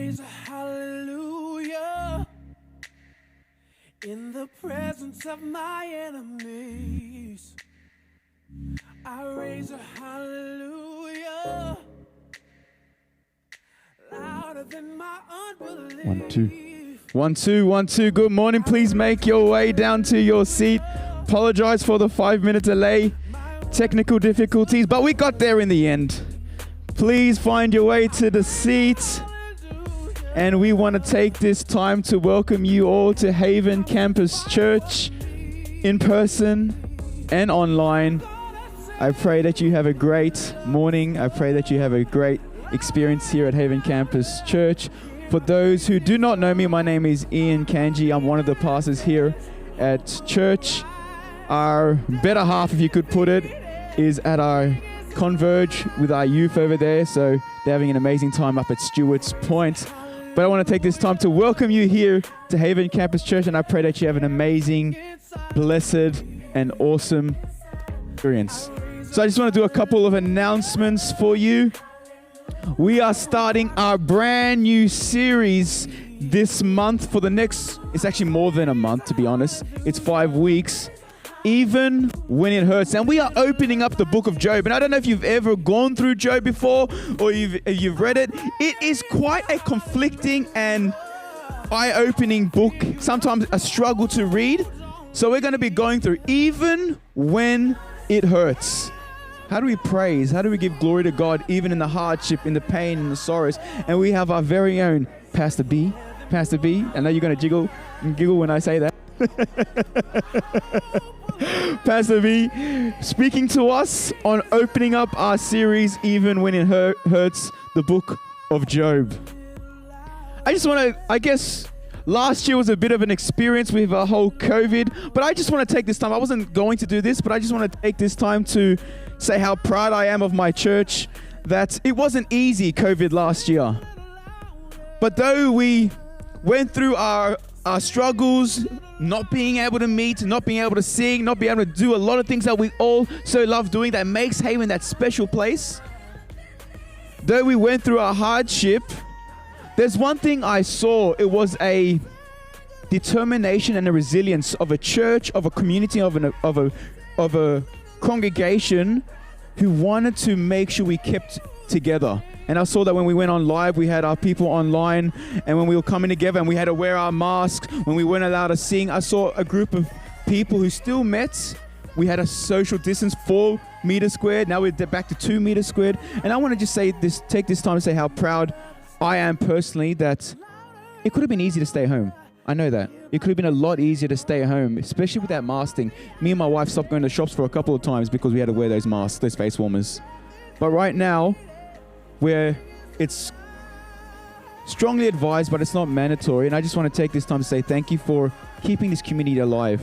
raise a hallelujah in the presence of my enemies. I raise a hallelujah louder than my unbelief. 1 2 1 2 1 2. Good morning. Please make your way down to your seat. Apologize for the 5-minute delay. Technical difficulties, but we got there in the end. Please find your way to the seat. And we want to take this time to welcome you all to Haven Campus Church in person and online. I pray that you have a great morning. I pray that you have a great experience here at Haven Campus Church. For those who do not know me, my name is Ian Kanji. I'm one of the pastors here at church. Our better half, if you could put it, is at our Converge with our youth over there. So they're having an amazing time up at Stewart's Point. But I want to take this time to welcome you here to Haven Campus Church, and I pray that you have an amazing, blessed, and awesome experience. So I just want to do a couple of announcements for you. We are starting our brand new series this month for the next, it's actually more than a month to be honest. It's 5 weeks. Even when it hurts. And we are opening up the book of Job. And I don't know if you've ever gone through Job before or you've read it. It is quite a conflicting and eye-opening book. Sometimes a struggle to read. So we're going to be going through even when it hurts. How do we praise? How do we give glory to God even in the hardship, in the pain, in the sorrows? And we have our very own Pastor B. Pastor B. I know you're going to jiggle and giggle when I say that. Pastor V speaking to us on opening up our series even when it hurts, the book of Job. I just want to, I guess last year was a bit of an experience with our whole COVID, but I just want to take this time. I wasn't going to do this, but I just want to take this time to say how proud I am of my church, that it wasn't easy COVID last year. But though we went through our struggles, not being able to meet, not being able to sing, not being able to do a lot of things that we all so love doing that makes Haven that special place. Though we went through a hardship, there's one thing I saw. It was a determination and a resilience of a church, of a community, of a congregation who wanted to make sure we kept together. And I saw that when we went on live, we had our people online, and when we were coming together and we had to wear our masks, when we weren't allowed to sing, I saw a group of people who still met. We had a social distance, 4 meters squared. Now we're back to 2 meters squared. And I want to just take this time to say how proud I am personally that it could have been easy to stay home. I know that. It could have been a lot easier to stay home, especially with that mask thing. Me and my wife stopped going to shops for a couple of times because we had to wear those masks, those face warmers. But right now, where it's strongly advised, but it's not mandatory. And I just want to take this time to say thank you for keeping this community alive.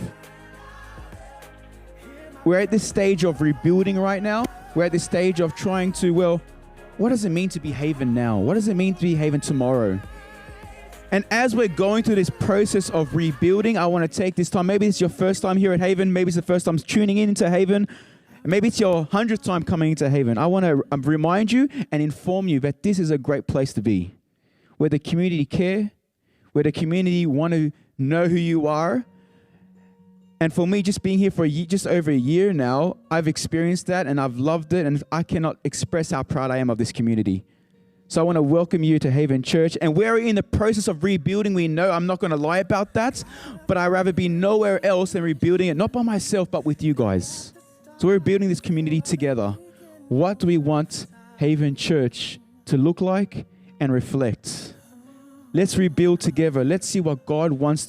We're at this stage of rebuilding right now. We're at this stage of trying to, well, what does it mean to be Haven now? What does it mean to be Haven tomorrow? And as we're going through this process of rebuilding, I want to take this time. Maybe it's your first time here at Haven. Maybe it's the first time tuning into Haven. Maybe it's your 100th time coming into Haven. I want to remind you and inform you that this is a great place to be, where the community care, where the community want to know who you are. And for me, just being here for just over a year now, I've experienced that and I've loved it, and I cannot express how proud I am of this community. So I want to welcome you to Haven Church. And we're in the process of rebuilding. We know, I'm not going to lie about that, but I'd rather be nowhere else than rebuilding it, not by myself, but with you guys. So we're building this community together. What do we want Haven Church to look like and reflect? Let's rebuild together. Let's see what God is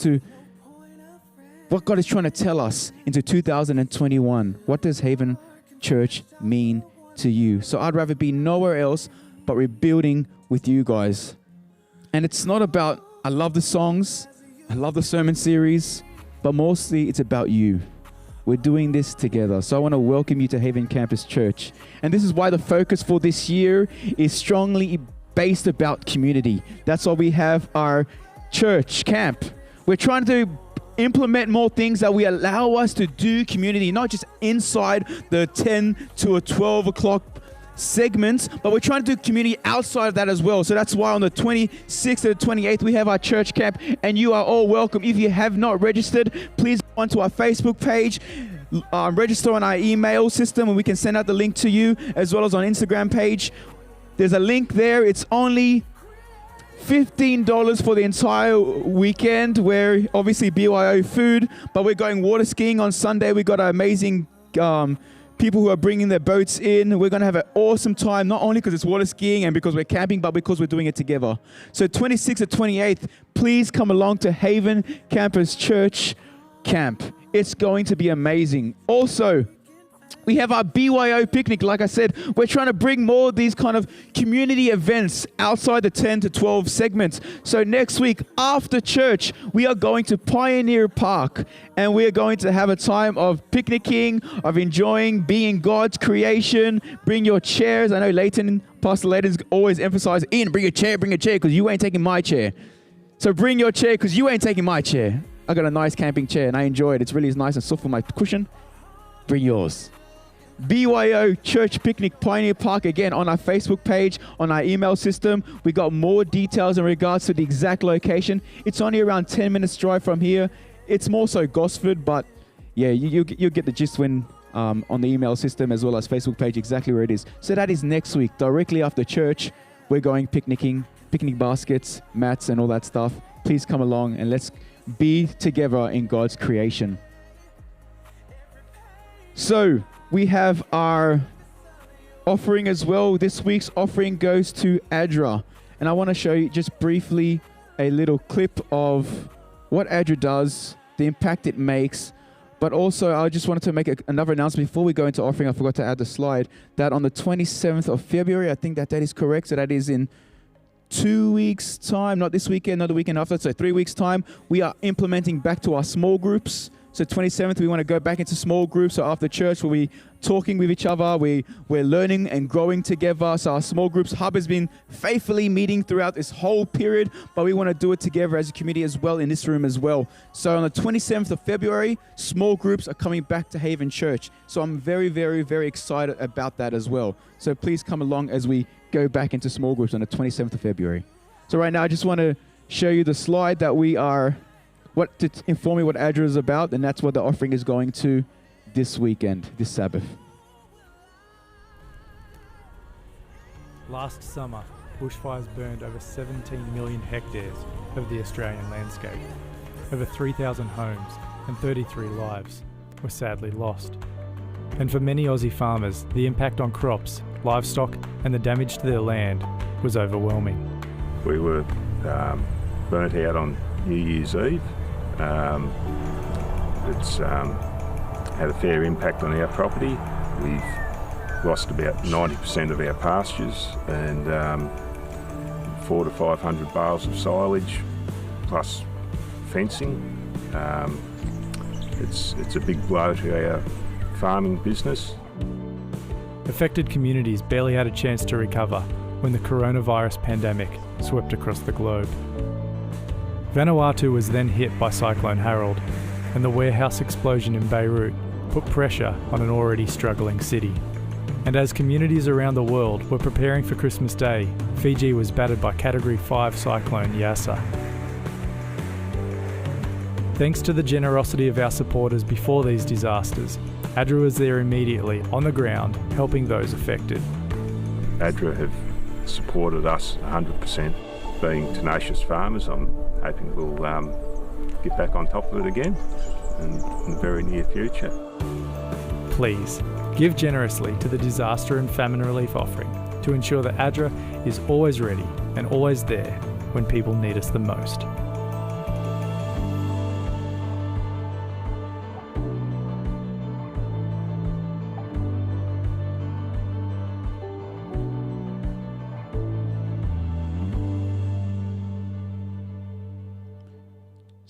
trying to tell us into 2021. What does Haven Church mean to you? So I'd rather be nowhere else but rebuilding with you guys. And it's not about, I love the songs, I love the sermon series, but mostly it's about you. We're doing this together. So I want to welcome you to Haven Campus Church. And this is why the focus for this year is strongly based about community. That's why we have our church camp. We're trying to implement more things that will allow us to do community, not just inside the 10 to a 12 o'clock segments, but we're trying to do community outside of that as well. So that's why on the 26th to the 28th, we have our church camp, and you are all welcome. If you have not registered, please go onto our Facebook page, register on our email system, and we can send out the link to you, as well as on Instagram page. There's a link there. It's only $15 for the entire weekend. We're obviously BYO food, but we're going water skiing on Sunday. We got our amazing people who are bringing their boats in. We're going to have an awesome time, not only because it's water skiing and because we're camping, but because we're doing it together. So 26th to 28th, please come along to Haven Campus Church Camp. It's going to be amazing. Also, we have our BYO picnic. Like I said, we're trying to bring more of these kind of community events outside the 10 to 12 segments. So next week, after church, we are going to Pioneer Park, and we're going to have a time of picnicking, of enjoying being God's creation. Bring your chairs. I know Pastor Leighton's always emphasized, Ian, bring a chair, because you ain't taking my chair. So bring your chair, because you ain't taking my chair. I got a nice camping chair, and I enjoy it. It's really nice and soft for my cushion. Bring yours. BYO Church Picnic, Pioneer Park, again on our Facebook page, on our email system. We got more details in regards to the exact location. It's only around 10 minutes drive from here. It's more so Gosford, but yeah, you get the gist when on the email system as well as Facebook page exactly where it is. So that is next week, directly after church. We're going picnicking, picnic baskets, mats and all that stuff. Please come along and let's be together in God's creation. So we have our offering as well. This week's offering goes to ADRA. And I want to show you just briefly a little clip of what ADRA does, the impact it makes. But also, I just wanted to make another announcement before we go into offering. I forgot to add the slide that on the 27th of February, I think that is correct. So that is in 2 weeks' time, not this weekend, not the weekend after. So 3 weeks' time, we are implementing back to our small groups. So 27th, we want to go back into small groups. So after church, we'll be talking with each other. We're learning and growing together. So our small groups hub has been faithfully meeting throughout this whole period, but we want to do it together as a community as well in this room as well. So on the 27th of February, small groups are coming back to Haven Church. So I'm very, very, very excited about that as well. So please come along as we go back into small groups on the 27th of February. So right now, I just want to show you the slide that we are... to inform you what ADRA is about, and that's what the offering is going to this weekend, this Sabbath. Last summer, bushfires burned over 17 million hectares of the Australian landscape. Over 3,000 homes and 33 lives were sadly lost. And for many Aussie farmers, the impact on crops, livestock and the damage to their land was overwhelming. We were burnt out on New Year's Eve. It's had a fair impact on our property. We've lost about 90% of our pastures and 400 to 500 bales of silage plus fencing. It's a big blow to our farming business. Affected communities barely had a chance to recover when the coronavirus pandemic swept across the globe. Vanuatu was then hit by Cyclone Harold, and the warehouse explosion in Beirut put pressure on an already struggling city. And as communities around the world were preparing for Christmas Day, Fiji was battered by Category 5 Cyclone Yasa. Thanks to the generosity of our supporters before these disasters, ADRA was there immediately on the ground, helping those affected. ADRA have supported us 100%. Being tenacious farmers, I'm hoping we'll get back on top of it again in the very near future. Please, give generously to the disaster and famine relief offering to ensure that ADRA is always ready and always there when people need us the most.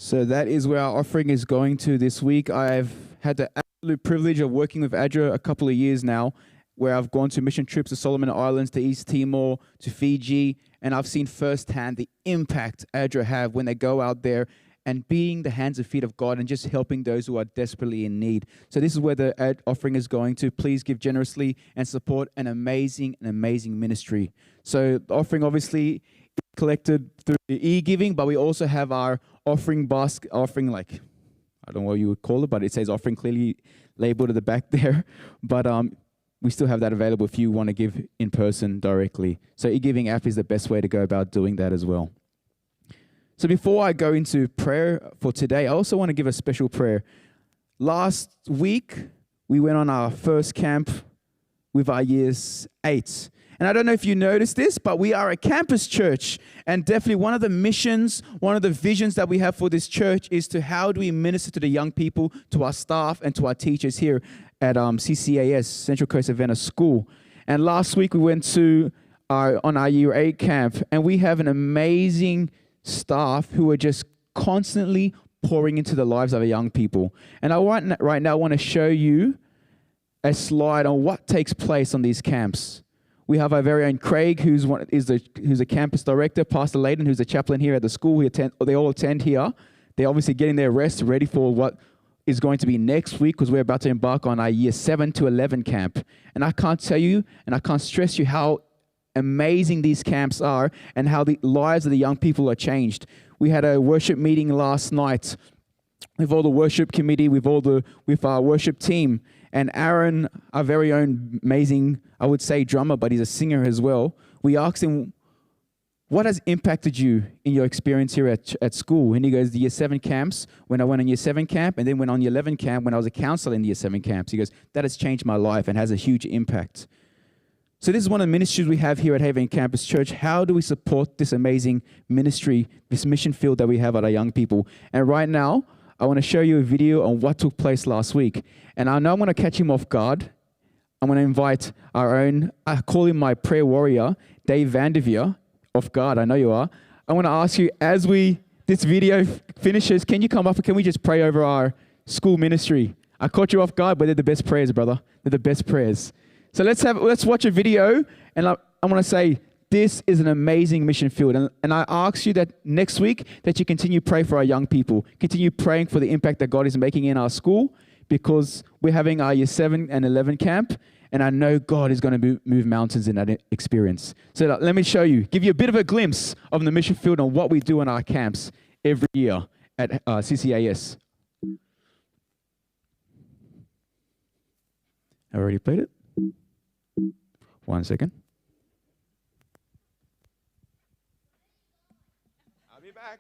So that is where our offering is going to this week. I've had the absolute privilege of working with ADRA a couple of years now, where I've gone to mission trips to Solomon Islands, to East Timor, to Fiji, and I've seen firsthand the impact ADRA have when they go out there and being the hands and feet of God and just helping those who are desperately in need. So this is where the offering is going to. Please give generously and support an amazing ministry. So the offering obviously is collected through e-giving, but we also have our offering basket, like, I don't know what you would call it, but it says offering clearly labeled at the back there. But we still have that available if you want to give in person directly. So e-giving app is the best way to go about doing that as well. So before I go into prayer for today, I also want to give a special prayer. Last week, we went on our first camp with our years 8. And I don't know if you noticed this, but we are a campus church. And definitely one of the missions, one of the visions that we have for this church is to how do we minister to the young people, to our staff, and to our teachers here at CCAS, Central Coast Adventist School. And last week, we went to on our year 8 camp, and we have an amazing staff who are just constantly pouring into the lives of our young people. And I right now want to show you a slide on what takes place on these camps. We have our very own Craig, who's a campus director, Pastor Layden, who's a chaplain here at the school. They all attend here. They're obviously getting their rest, ready for what is going to be next week, because we're about to embark on our year 7 to 11 camp. And I can't tell you, and I can't stress you how amazing these camps are and how the lives of the young people are changed. We had a worship meeting last night with all the worship committee, with our worship team, and Aaron, our very own amazing, I would say drummer, but he's a singer as well. We asked him, what has impacted you in your experience here at school? And he goes, the year 7 camps, when I went on year 7 camp, and then went on year 11 camp when I was a counselor in the year 7 camps. He goes, that has changed my life and has a huge impact. So this is one of the ministries we have here at Haven Campus Church. How do we support this amazing ministry, this mission field that we have at our young people? And right now, I want to show you a video on what took place last week. And I know I'm going to catch him off guard. I'm going to invite our own, I call him my prayer warrior, Dave Vanderveer, off guard. I know you are. I want to ask you, as this video finishes, can you come up and can we just pray over our school ministry? I caught you off guard, but they're the best prayers, brother. They're the best prayers. So let's watch a video, and I want to say this is an amazing mission field. And I ask you that next week that you continue praying for our young people, continue praying for the impact that God is making in our school, because we're having our year 7 and 11 camp, and I know God is going to move mountains in that experience. So let me show you, give you a bit of a glimpse of the mission field and what we do in our camps every year at CCAS. I already played it. 1 second. I'll be back.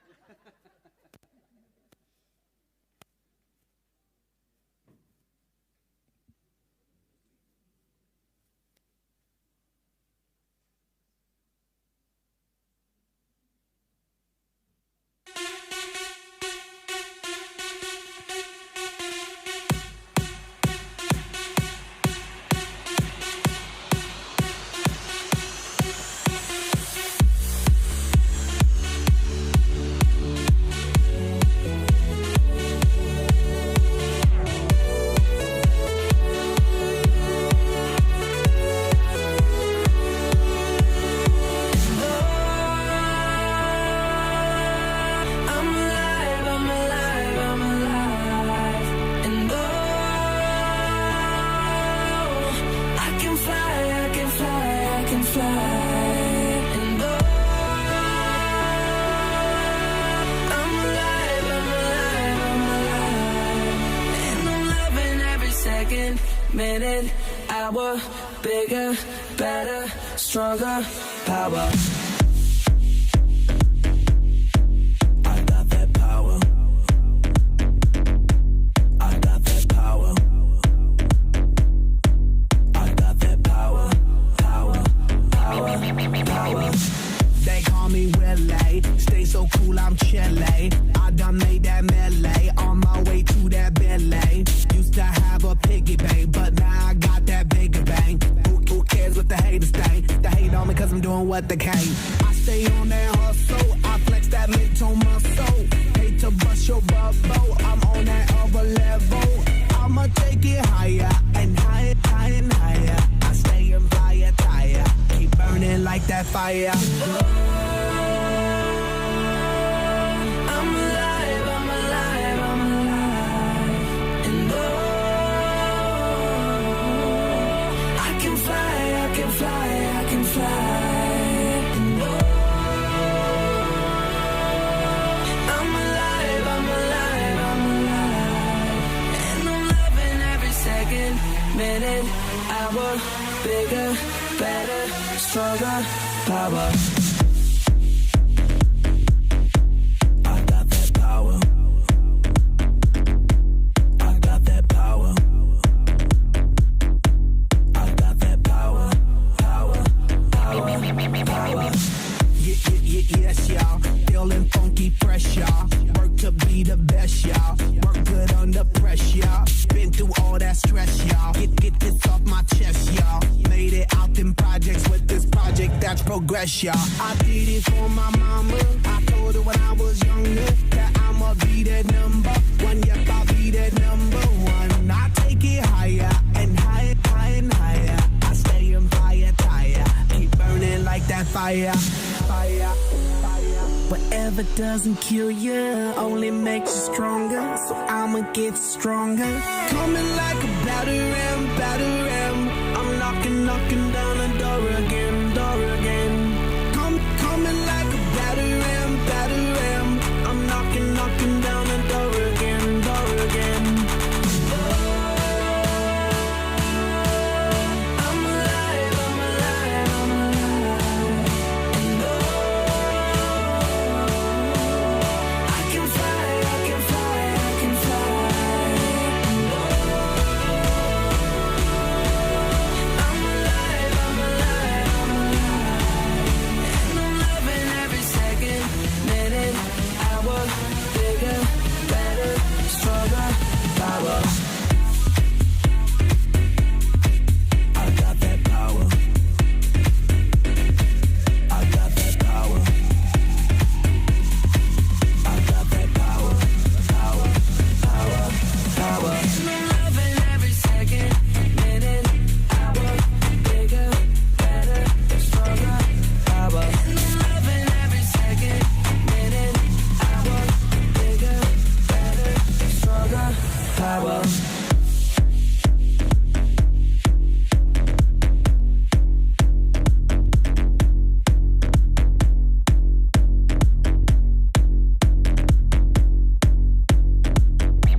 Minute, hour, bigger, better, stronger, power. I got that power. I got that power. I got that power. Power, power, power. They call me Willie, stay so cool, I'm chilly. I done made that melee, on my way to that Billy. Used to have a piggy bank, but now I got that bigger bang. Who cares what the haters think? They hate on me cause I'm doing what they can. I stay on that hustle, I flex that little muscle. Hate to bust your bubble, I'm on that other level. I'ma take it higher and higher, higher and higher. I stay in fire tire, keep burning like that fire. I'm alive, I'm power, bigger, better, stronger, power. I got that power. I got that power. I got that power, power, power, power. Yes, y'all. Feeling funky, fresh, y'all. Work to be the best, y'all. Work good under pressure, y'all. Been through all that stress, y'all. Get this off my chest, y'all. Made it out in projects with this project that's progress, y'all. I did it for my mama. I told her when I was younger that I'ma be that number one. Yep, I'll be that number one. I take it higher and higher, higher and higher. I stay on fire, tire. Keep burning like that fire, fire. Whatever doesn't kill you only makes you stronger. So I'ma get stronger. Coming like a battle ram, battle ram. I'm knocking down the door again, door again. Coming like a battle ram, battle ram. I'm knocking down the door again, door again. I'm alive, I'm alive, I'm alive. And I can fly, I can fly, I can fly. I'm alive, I'm alive, I'm alive. And I'm loving every second, minute, hour, bigger, better, stronger, power. I got that power. I got that power. I got that power, power, power, power. And I'm loving every second, minute, hour, bigger, better, stronger, power. And I'm loving every second, minute, hour, bigger, better, stronger, power.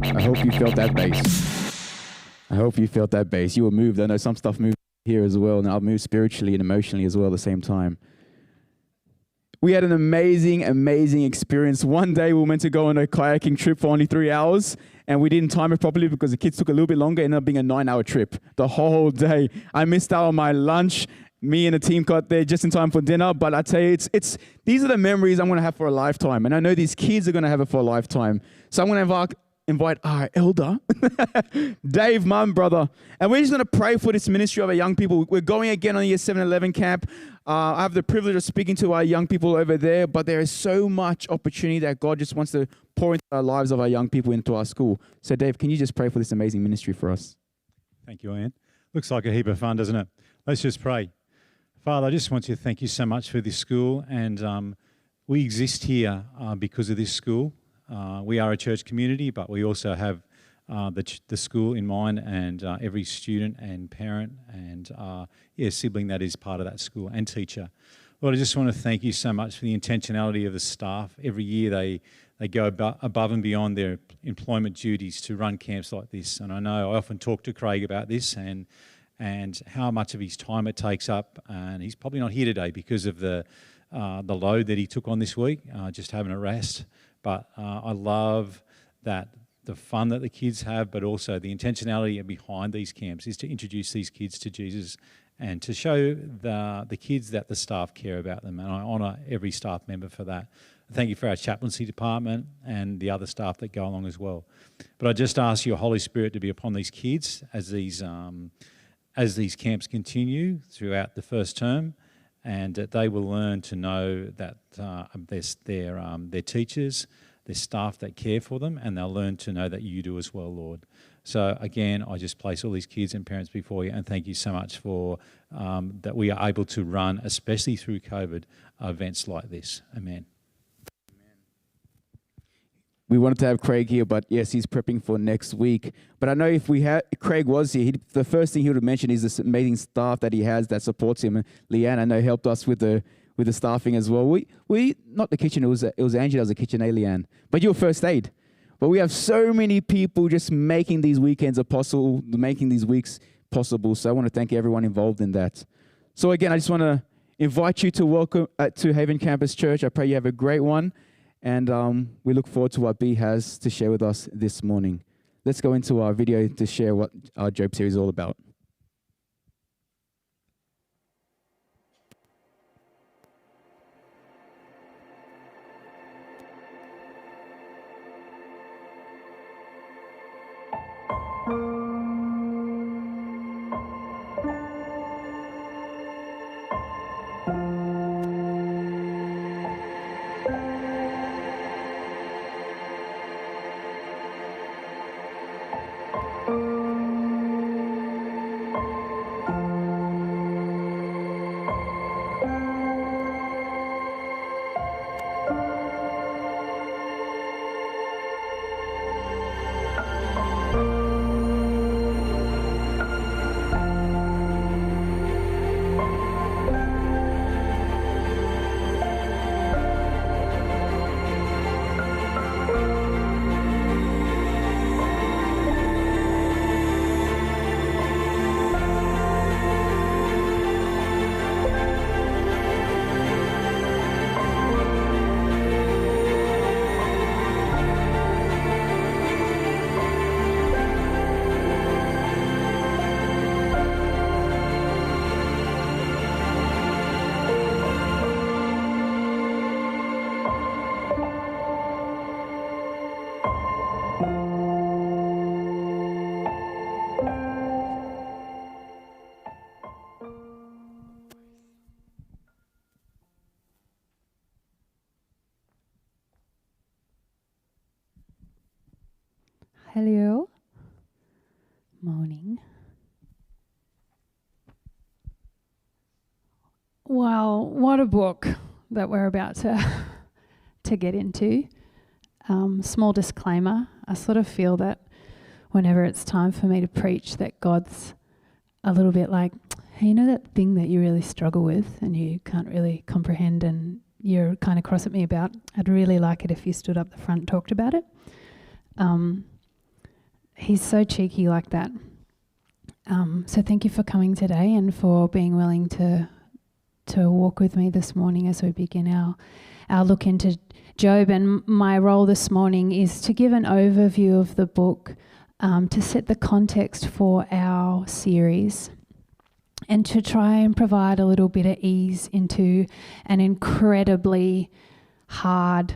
I hope you felt that bass. I hope you felt that bass. You were moved. I know some stuff moved here as well, and I've moved spiritually and emotionally as well at the same time. We had an amazing, amazing experience. One day we were meant to go on a kayaking trip for only 3 hours, and we didn't time it properly because the kids took a little bit longer. It ended up being a 9-hour trip the whole day. I missed out on my lunch. Me and the team got there just in time for dinner. But I tell you, it's these are the memories I'm going to have for a lifetime. And I know these kids are going to have it for a lifetime. So I'm going to invite our elder, Dave, mum, brother. And we're just going to pray for this ministry of our young people. We're going again on the Year 7-11 camp. I have the privilege of speaking to our young people over there, but there is so much opportunity that God just wants to pour into our lives of our young people into our school. So Dave, can you just pray for this amazing ministry for us? Thank you, Ian. Looks like a heap of fun, doesn't it? Let's just pray. Father, I just want to thank you so much for this school, and we exist here because of this school. We are a church community, but we also have the school in mind, and every student and parent and sibling that is part of that school and teacher. Lord, I just want to thank you so much for the intentionality of the staff. Every year they go above and beyond their employment duties to run camps like this. And I know I often talk to Craig about this and how much of his time it takes up. And he's probably not here today because of the load that he took on this week, just having a rest. But I love that the fun that the kids have, but also the intentionality behind these camps is to introduce these kids to Jesus and to show the kids that the staff care about them. And I honour every staff member for that. Thank you for our chaplaincy department and the other staff that go along as well. But I just ask your Holy Spirit to be upon these kids as these camps continue throughout the first term, and that they will learn to know that their teachers, their staff that care for them, and they'll learn to know that you do as well, Lord. So again, I just place all these kids and parents before you, and thank you so much for that we are able to run, especially through COVID, events like this. Amen. We wanted to have Craig here, but yes, he's prepping for next week. But I know if Craig was here, the first thing he would have mentioned is this amazing staff that he has that supports him. And Leanne, I know, helped us with the staffing as well. We not the kitchen. It was Angie that was the kitchen, Leanne. But you were first aid. But we have so many people just making these weekends possible, making these weeks possible. So I want to thank everyone involved in that. So again, I just want to invite you to welcome to Haven Campus Church. I pray you have a great one. And we look forward to what B has to share with us this morning. Let's go into our video to share what our Job series is all about. Hello. Morning. Well, what a book that we're about to get into. Small disclaimer, I sort of feel that whenever it's time for me to preach that God's a little bit like, hey, you know that thing that you really struggle with and you can't really comprehend and you're kind of cross at me about? I'd really like it if you stood up the front and talked about it. He's so cheeky like that. So thank you for coming today and for being willing to walk with me this morning as we begin our look into Job. And my role this morning is to give an overview of the book, to set the context for our series, and to try and provide a little bit of ease into an incredibly hard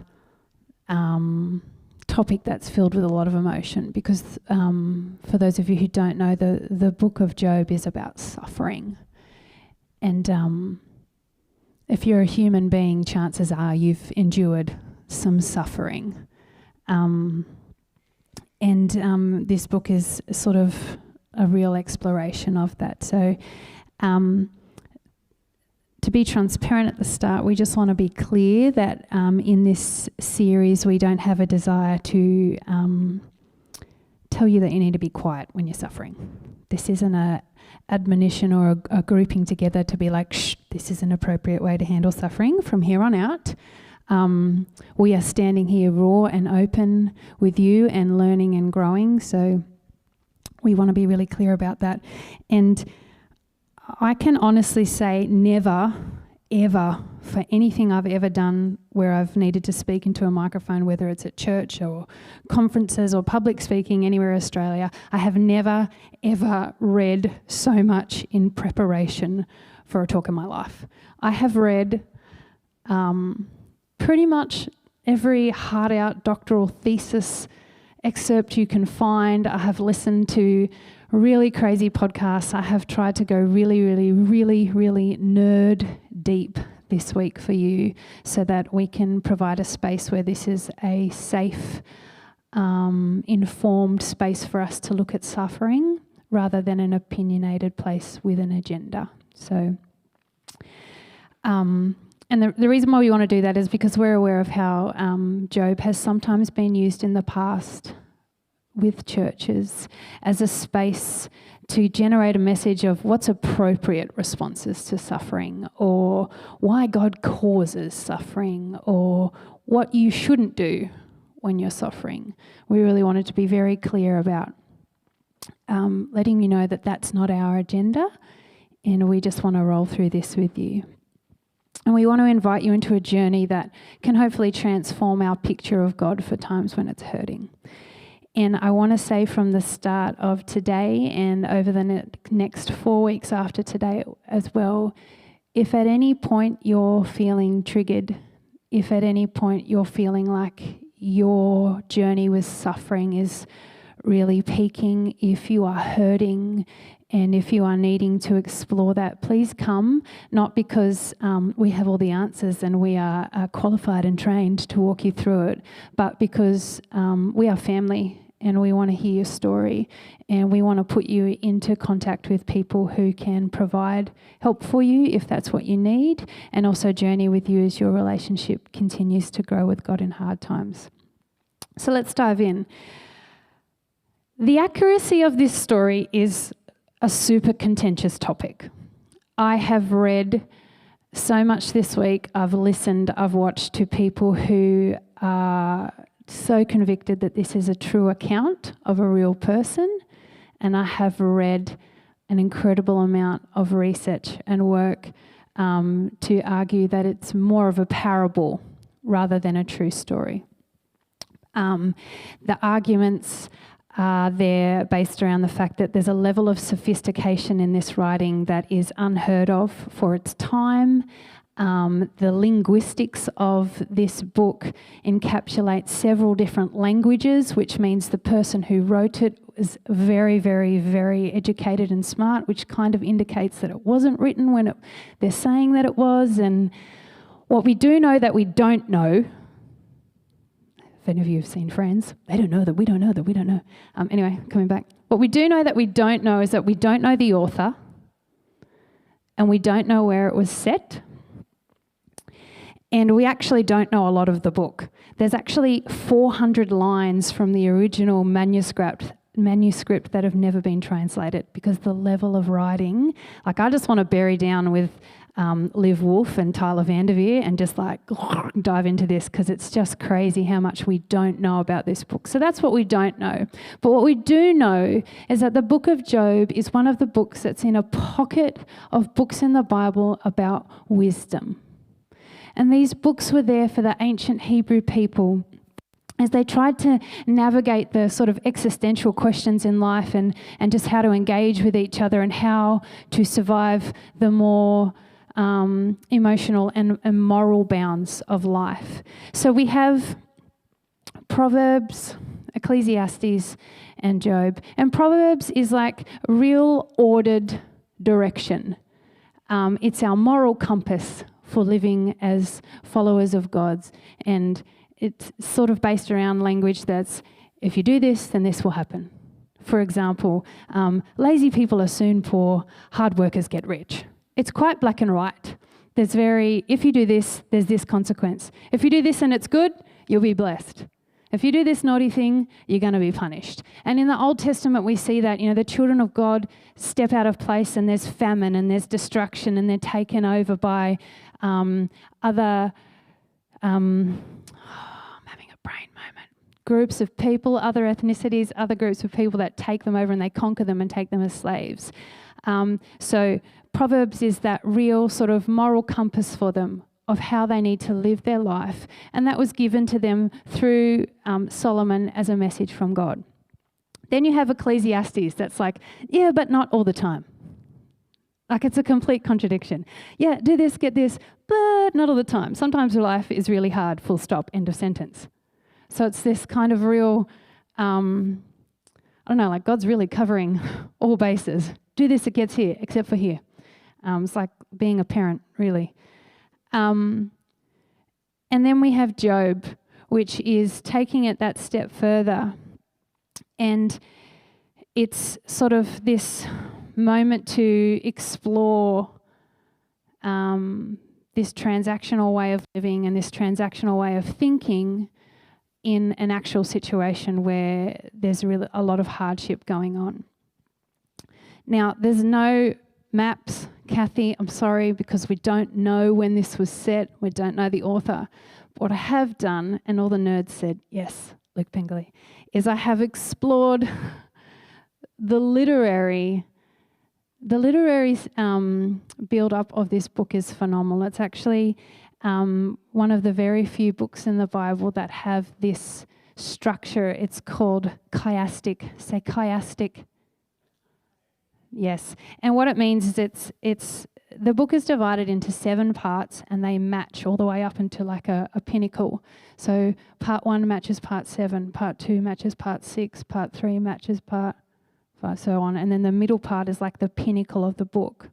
topic that's filled with a lot of emotion, because for those of you who don't know, the book of Job is about suffering. And if you're a human being, chances are you've endured some suffering. And this book is sort of a real exploration of that. So to be transparent at the start, we just want to be clear that in this series we don't have a desire to tell you that you need to be quiet when you're suffering. This isn't a admonition or a grouping together to be like, shh, this is an appropriate way to handle suffering. From here on out, we are standing here raw and open with you and learning and growing. So we want to be really clear about that. And I can honestly say never, ever, for anything I've ever done where I've needed to speak into a microphone, whether it's at church or conferences or public speaking anywhere in Australia, I have never, ever read so much in preparation for a talk in my life. I have read pretty much every hard-out doctoral thesis excerpt you can find. I have listened to really crazy podcasts. I have tried to go really, really, really, really nerd deep this week for you so that we can provide a space where this is a safe, informed space for us to look at suffering rather than an opinionated place with an agenda. So, and the reason why we want to do that is because we're aware of how Job has sometimes been used in the past with churches as a space to generate a message of what's appropriate responses to suffering, or why God causes suffering, or what you shouldn't do when you're suffering. We really wanted to be very clear about letting you know that that's not our agenda, and we just want to roll through this with you. And we want to invite you into a journey that can hopefully transform our picture of God for times when it's hurting. And I want to say from the start of today and over the next 4 weeks after today as well, if at any point you're feeling triggered, if at any point you're feeling like your journey with suffering is really peaking, if you are hurting and if you are needing to explore that, please come, not because we have all the answers and we are qualified and trained to walk you through it, but because we are family and we want to hear your story, and we want to put you into contact with people who can provide help for you if that's what you need, and also journey with you as your relationship continues to grow with God in hard times. So let's dive in. The accuracy of this story is a super contentious topic. I have read so much this week. I've listened, I've watched to people who are so convicted that this is a true account of a real person, and I have read an incredible amount of research and work to argue that it's more of a parable rather than a true story. The arguments are there based around the fact that there's a level of sophistication in this writing that is unheard of for its time. The linguistics of this book encapsulates several different languages, which means the person who wrote it was very, very, very educated and smart, which kind of indicates that it wasn't written when they're saying that it was. And what we do know that we don't know, if any of you have seen Friends, they don't know that we don't know that we don't know. Anyway, coming back. What we do know that we don't know is that we don't know the author, and we don't know where it was set. And we actually don't know a lot of the book. There's actually 400 lines from the original manuscript that have never been translated, because the level of writing, like I just want to bury down with Liv Wolf and Tyler Vanderveer and just like dive into this, because it's just crazy how much we don't know about this book. So that's what we don't know. But what we do know is that the book of Job is one of the books that's in a pocket of books in the Bible about wisdom. And these books were there for the ancient Hebrew people as they tried to navigate the sort of existential questions in life and just how to engage with each other and how to survive the more emotional and moral bounds of life. So we have Proverbs, Ecclesiastes, and Job. And Proverbs is like real ordered direction. It's our moral compass for living as followers of God's, and it's sort of based around language that's, if you do this, then this will happen. For example, lazy people are soon poor, hard workers get rich. It's quite black and white. If you do this, there's this consequence. If you do this and it's good, you'll be blessed. If you do this naughty thing, you're going to be punished. And in the Old Testament, we see that, the children of God step out of place and there's famine and there's destruction and they're taken over by other, I'm having a brain moment, groups of people, other ethnicities, other groups of people that take them over and they conquer them and take them as slaves. So Proverbs is that real sort of moral compass for them of how they need to live their life. And that was given to them through Solomon as a message from God. Then you have Ecclesiastes that's like, yeah, but not all the time. Like it's a complete contradiction. Yeah, do this, get this, but not all the time. Sometimes life is really hard, full stop, end of sentence. So it's this kind of real, like God's really covering all bases. Do this, it gets here, except for here. It's like being a parent, really. And then we have Job, which is taking it that step further. And it's sort of this moment to explore this transactional way of living and this transactional way of thinking in an actual situation where there's really a lot of hardship going on. Now, there's no maps, Kathy, I'm sorry, because we don't know when this was set. We don't know the author. But what I have done, and all the nerds said, yes, Luke Pengley, is I have explored the literary build-up of this book is phenomenal. It's actually one of the very few books in the Bible that have this structure. It's called chiastic. Say chiastic. Yes. And what it means is it's the book is divided into 7 parts, and they match all the way up into like a pinnacle. So part 1 matches part 7, part 2 matches part 6, part 3 matches part 5, so on. And then the middle part is like the pinnacle of the book.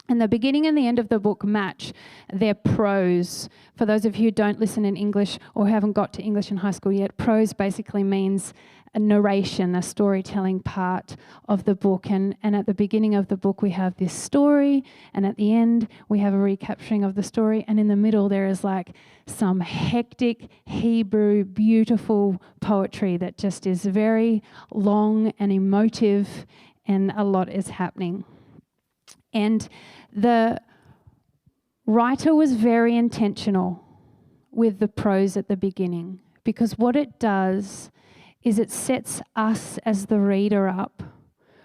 And the beginning and the end of the book match their prose. For those of you who don't listen in English or haven't got to English in high school yet, prose basically means a narration, a storytelling part of the book. And at the beginning of the book, we have this story, and at the end, we have a recapturing of the story. And in the middle, there is like some hectic Hebrew, beautiful poetry that just is very long and emotive, and a lot is happening. And the writer was very intentional with the prose at the beginning, because what it does is it sets us as the reader up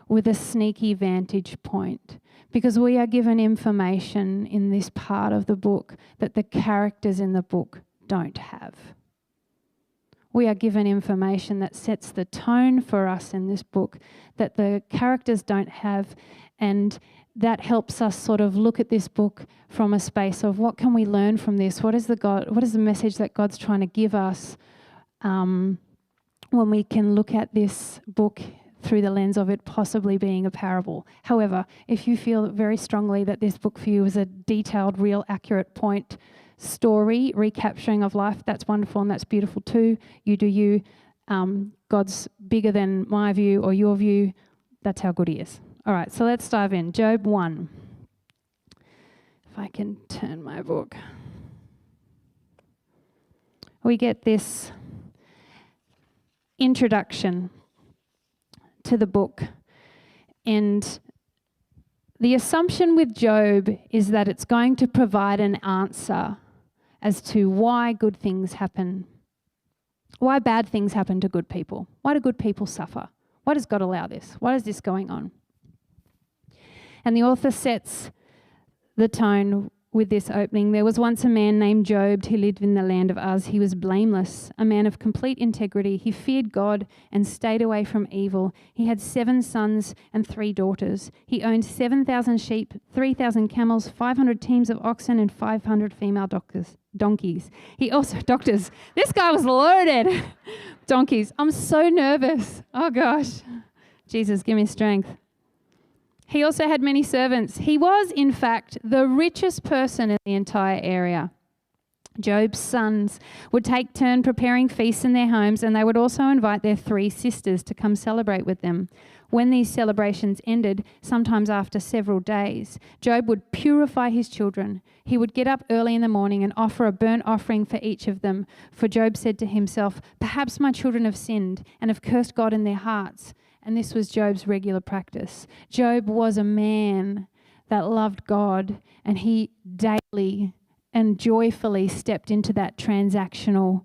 with a sneaky vantage point, because we are given information in this part of the book that the characters in the book don't have. We are given information that sets the tone for us in this book that the characters don't have, and that helps us sort of look at this book from a space of what can we learn from this? What is the message that God's trying to give us when we can look at this book through the lens of it possibly being a parable. However, if you feel very strongly that this book for you is a detailed, real, accurate point story, recapturing of life, that's wonderful and that's beautiful too. You do you. God's bigger than my view or your view. That's how good he is. All right, so let's dive in. Job 1. If I can turn my book. We get this introduction to the book. And the assumption with Job is that it's going to provide an answer as to why good things happen, why bad things happen to good people. Why do good people suffer? Why does God allow this? Why is this going on? And the author sets the tone with this opening. There was once a man named Job who lived in the land of Uz. He was blameless, a man of complete integrity. He feared God and stayed away from evil. He had 7 sons and 3 daughters. He owned 7,000 sheep, 3,000 camels, 500 teams of oxen, and 500 female donkeys. He also, doctors, this guy was loaded. Donkeys. I'm so nervous. Oh gosh. Jesus, give me strength. He also had many servants. He was, in fact, the richest person in the entire area. Job's sons would take turn preparing feasts in their homes, and they would also invite their 3 sisters to come celebrate with them. When these celebrations ended, sometimes after several days, Job would purify his children. He would get up early in the morning and offer a burnt offering for each of them. For Job said to himself, "Perhaps my children have sinned and have cursed God in their hearts." And this was Job's regular practice. Job was a man that loved God, and he daily and joyfully stepped into that transactional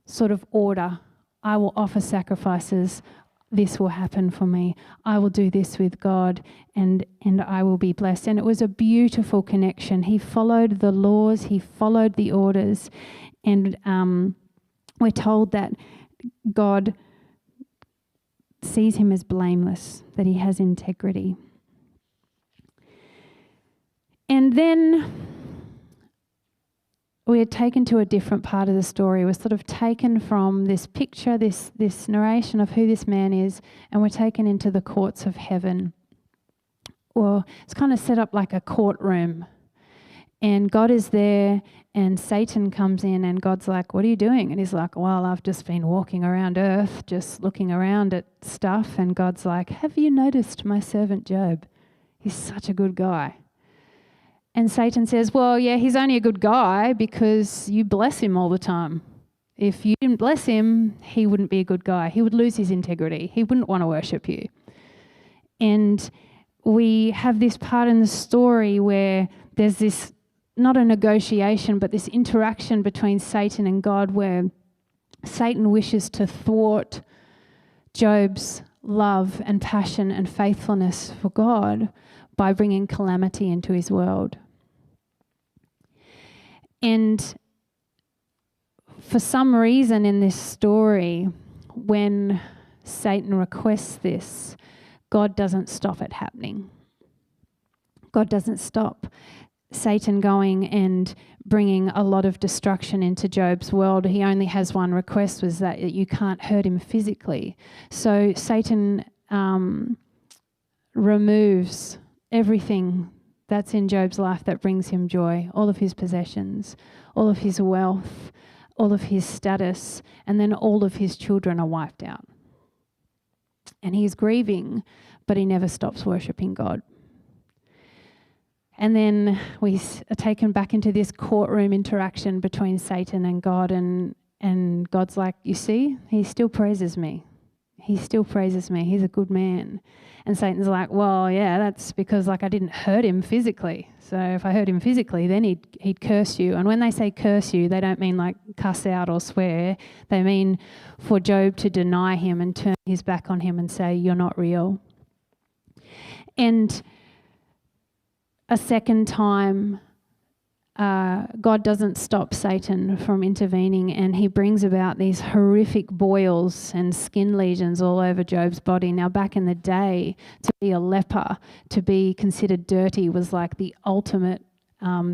sort of order. I will offer sacrifices. This will happen for me. I will do this with God, and I will be blessed. And it was a beautiful connection. He followed the laws. He followed the orders. And we're told that God sees him as blameless, that he has integrity. And then we are taken to a different part of the story. We're sort of taken from this picture, this narration of who this man is, and we're taken into the courts of heaven. Or it's kind of set up like a courtroom. And God is there, and Satan comes in, and God's like, "What are you doing?" And he's like, "Well, I've just been walking around earth, just looking around at stuff." And God's like, "Have you noticed my servant Job? He's such a good guy." And Satan says, "Well, yeah, he's only a good guy because you bless him all the time. If you didn't bless him, he wouldn't be a good guy. He would lose his integrity. He wouldn't want to worship you." And we have this part in the story where there's this, not a negotiation, but this interaction between Satan and God, where Satan wishes to thwart Job's love and passion and faithfulness for God by bringing calamity into his world. And for some reason in this story, when Satan requests this, God doesn't stop it happening. God doesn't stop Satan going and bringing a lot of destruction into Job's world. He only has one request, was that you can't hurt him physically. So Satan removes everything that's in Job's life that brings him joy, all of his possessions, all of his wealth, all of his status, and then all of his children are wiped out. And he's grieving, but he never stops worshipping God. And then we are taken back into this courtroom interaction between Satan and God, and God's like, you see, he still praises me. He still praises me. He's a good man. And Satan's like, well, yeah, that's because I didn't hurt him physically. So if I hurt him physically, then he'd curse you. And when they say curse you, they don't mean cuss out or swear. They mean for Job to deny him and turn his back on him and say, you're not real. And a second time, God doesn't stop Satan from intervening, and he brings about these horrific boils and skin lesions all over Job's body. Now, back in the day, to be a leper, to be considered dirty, was like the ultimate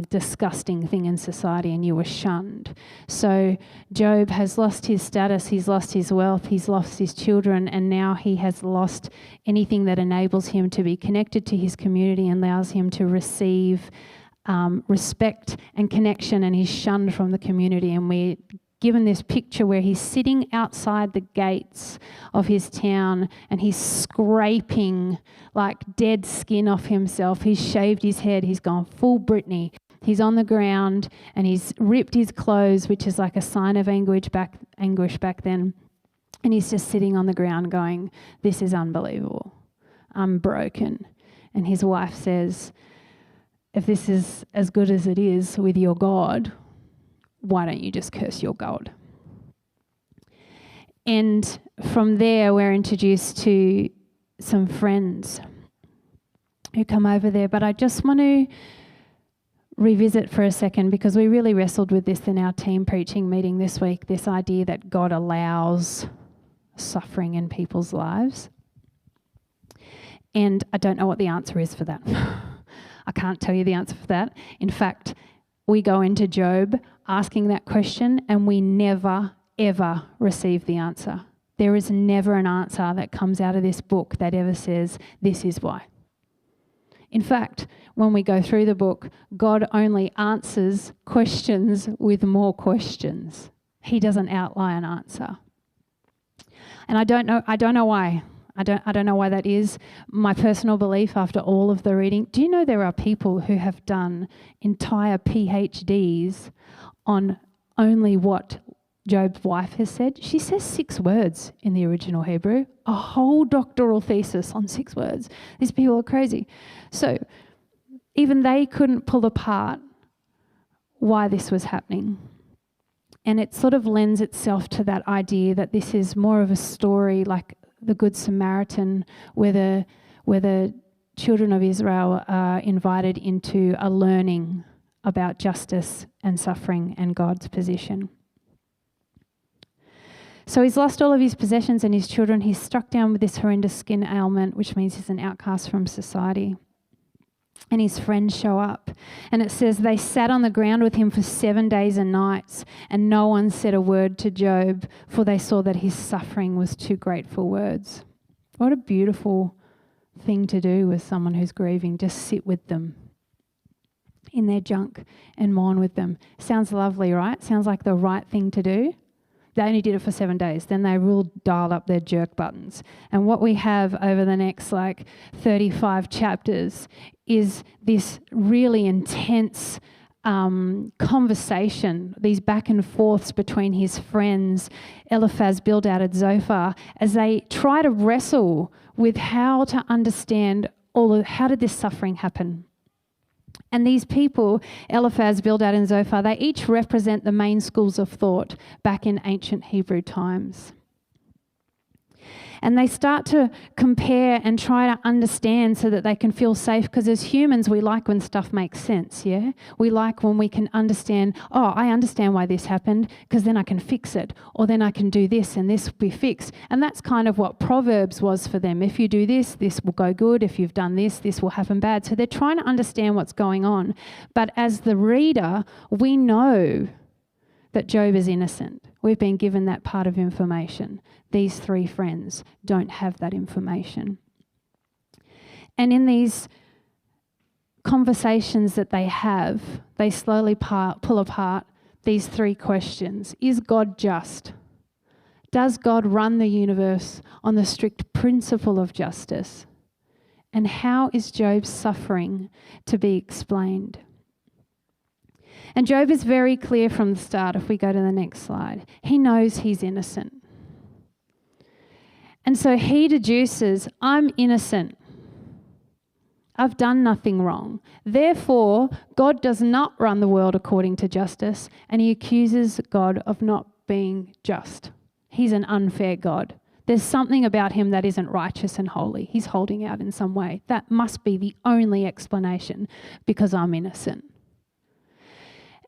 disgusting thing in society, and you were shunned. So Job has lost his status, he's lost his wealth, he's lost his children, and now he has lost anything that enables him to be connected to his community and allows him to receive respect and connection, and he's shunned from the community. And we're given this picture where he's sitting outside the gates of his town and he's scraping dead skin off himself. He's shaved his head, he's gone full Britney. He's on the ground and he's ripped his clothes, which is like a sign of anguish back then. And he's just sitting on the ground going, this is unbelievable. I'm broken. And his wife says, if this is as good as it is with your God, why don't you just curse your God? And from there, we're introduced to some friends who come over there. But I just want to revisit for a second, because we really wrestled with this in our team preaching meeting this week, this idea that God allows suffering in people's lives. And I don't know what the answer is for that. I can't tell you the answer for that. In fact, we go into Job asking that question and we never, ever receive the answer. There is never an answer that comes out of this book that ever says, this is why. In fact, when we go through the book, God only answers questions with more questions. He doesn't outline an answer. And I don't know why. I don't know why that is. My personal belief after all of the reading, do you know there are people who have done entire PhDs on only what Job's wife has said? She says 6 words in the original Hebrew, a whole doctoral thesis on 6 words. These people are crazy. So even they couldn't pull apart why this was happening. And it sort of lends itself to that idea that this is more of a story like the Good Samaritan, where the children of Israel are invited into a learning about justice and suffering and God's position. So he's lost all of his possessions and his children. He's struck down with this horrendous skin ailment, which means he's an outcast from society. And his friends show up. And it says they sat on the ground with him for 7 days and nights, and no one said a word to Job, for they saw that his suffering was too great for words. What a beautiful thing to do with someone who's grieving. Just sit with them in their junk and mourn with them. Sounds lovely, right? Sounds like the right thing to do. They only did it for 7 days. Then they really dialed up their jerk buttons. And what we have over the next 35 chapters is this really intense conversation, these back and forths between his friends, Eliphaz, Bildad, and Zophar, as they try to wrestle with how to understand how did this suffering happen. And these people, Eliphaz, Bildad, and Zophar, they each represent the main schools of thought back in ancient Hebrew times. And they start to compare and try to understand so that they can feel safe, because as humans, we like when stuff makes sense, yeah? We like when we can understand, oh, I understand why this happened, because then I can fix it, or then I can do this and this will be fixed. And that's kind of what Proverbs was for them. If you do this, this will go good. If you've done this, this will happen bad. So they're trying to understand what's going on. But as the reader, we know that Job is innocent. We've been given that part of information. These three friends don't have that information. And in these conversations that they have, they slowly pull apart these three questions. Is God just? Does God run the universe on the strict principle of justice? And how is Job's suffering to be explained? And Job is very clear from the start, if we go to the next slide. He knows he's innocent. And so he deduces, I'm innocent. I've done nothing wrong. Therefore, God does not run the world according to justice, and he accuses God of not being just. He's an unfair God. There's something about him that isn't righteous and holy. He's holding out in some way. That must be the only explanation, because I'm innocent.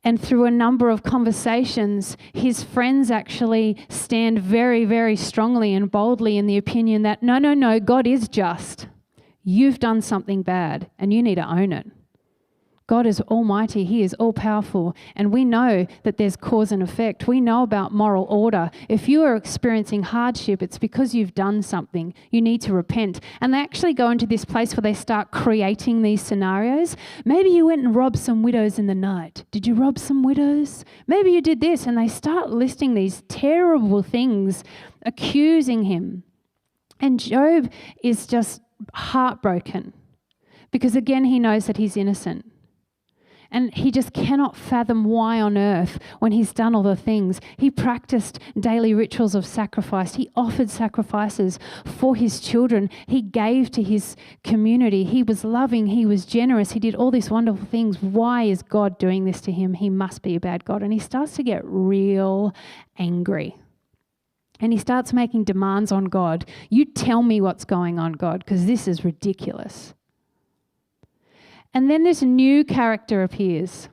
And through a number of conversations, his friends actually stand very, very strongly and boldly in the opinion that, no, God is just. You've done something bad and you need to own it. God is almighty. He is all-powerful. And we know that there's cause and effect. We know about moral order. If you are experiencing hardship, it's because you've done something. You need to repent. And they actually go into this place where they start creating these scenarios. Maybe you went and robbed some widows in the night. Did you rob some widows? Maybe you did this. And they start listing these terrible things, accusing him. And Job is just heartbroken because, again, he knows that he's innocent. And he just cannot fathom why on earth, when he's done all the things, he practiced daily rituals of sacrifice. He offered sacrifices for his children. He gave to his community. He was loving. He was generous. He did all these wonderful things. Why is God doing this to him? He must be a bad God. And he starts to get real angry. And he starts making demands on God. You tell me what's going on, God, because this is ridiculous. And then this new character appears,